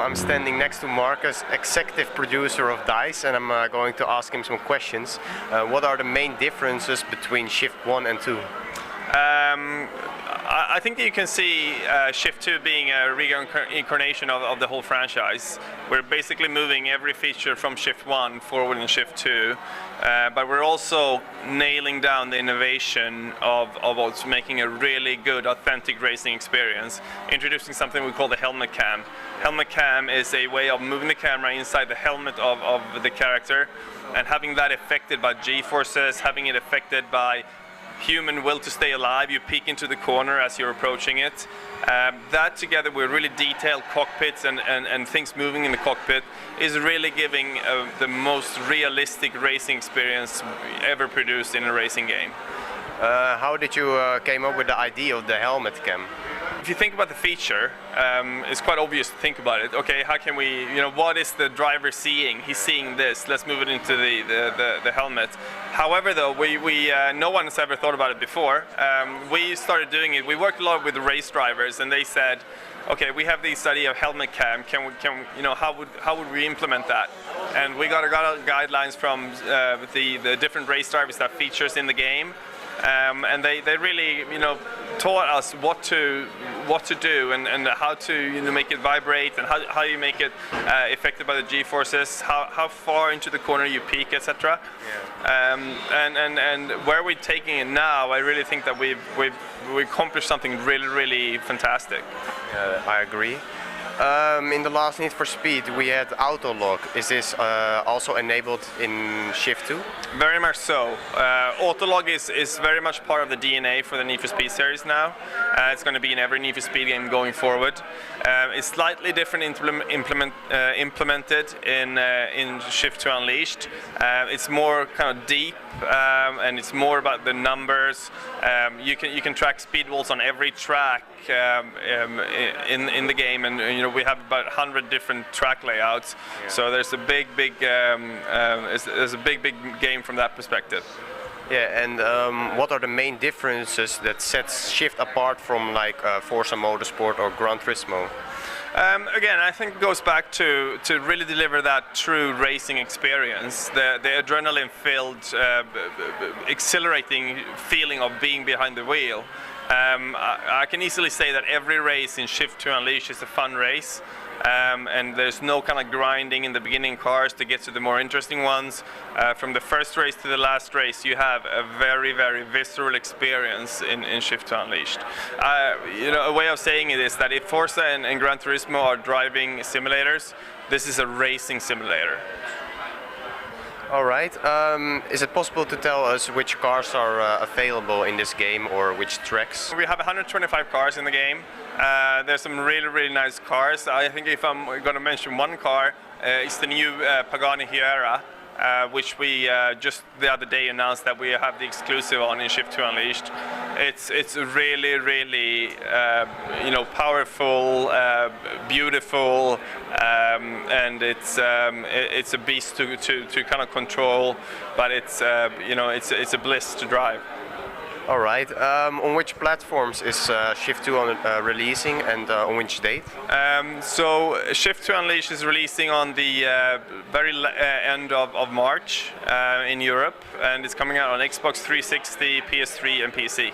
I'm standing next to Marcus, executive producer of DICE, and I'm going to ask him some questions. What are the main differences between Shift 1 and 2? I think that you can see Shift 2 being a reincarnation of the whole franchise. We're basically moving every feature from Shift 1 forward in Shift 2, but we're also nailing down the innovation of also making a really good, authentic racing experience, introducing something we call the helmet cam. Helmet cam is a way of moving the camera inside the helmet of the character and having that affected by G-forces, having it affected by human will to stay alive. You peek into the corner as you're approaching it. That together with really detailed cockpits and things moving in the cockpit is really giving the most realistic racing experience ever produced in a racing game. How did you came up with the idea of the helmet cam? If you think about the feature, it's quite obvious to think about it. Okay, how can we, what is the driver seeing? He's seeing this. Let's move it into the helmet. However, though, no one has ever thought about it before. We started doing it. We worked a lot with race drivers, and they said, okay, we have this idea of helmet cam. How would we implement that? And we got guidelines from the different race drivers that features in the game. And they really taught us what to do and how to make it vibrate and how you make it affected by the G-forces, how far into the corner you peak, etc. Yeah. And where we're taking it now, I really think that we've accomplished something really fantastic. I agree. In the last Need for Speed we had Autolog. Is this also enabled in Shift 2? Very much so. Autolog is very much part of the DNA for the Need for Speed series now. It's going to be in every Need for Speed game going forward. It's slightly different implemented in Shift 2 Unleashed. It's more kind of deep and it's more about the numbers. You can track speed walls on every track in the game, and we have about 100 different track layouts. Yeah. So there's a big game from that perspective. Yeah, and what are the main differences that sets Shift apart from like Forza Motorsport or Gran Turismo? Again, I think it goes back to really deliver that true racing experience, the adrenaline-filled, exhilarating feeling of being behind the wheel. I can easily say that every race in Shift 2 Unleashed is a fun race, and there's no kind of grinding in the beginning cars to get to the more interesting ones. From the first race to the last race, you have a very visceral experience in Shift 2 Unleashed. A way of saying it is that if Forza and Gran Turismo are driving simulators, this is a racing simulator. All right. Is it possible to tell us which cars are available in this game or which tracks? We have 125 cars in the game. There's some really nice cars. I think if I'm going to mention one car, it's the new Pagani Huayra, which we just the other day announced that we have the exclusive on in Shift 2 Unleashed. It's really powerful, beautiful, and it's a beast to kind of control, but it's it's a bliss to drive. All right. On which platforms is Shift 2 releasing, and on which date? So Shift 2 Unleashed is releasing on the very end of March in Europe, and it's coming out on Xbox 360, PS3 and PC.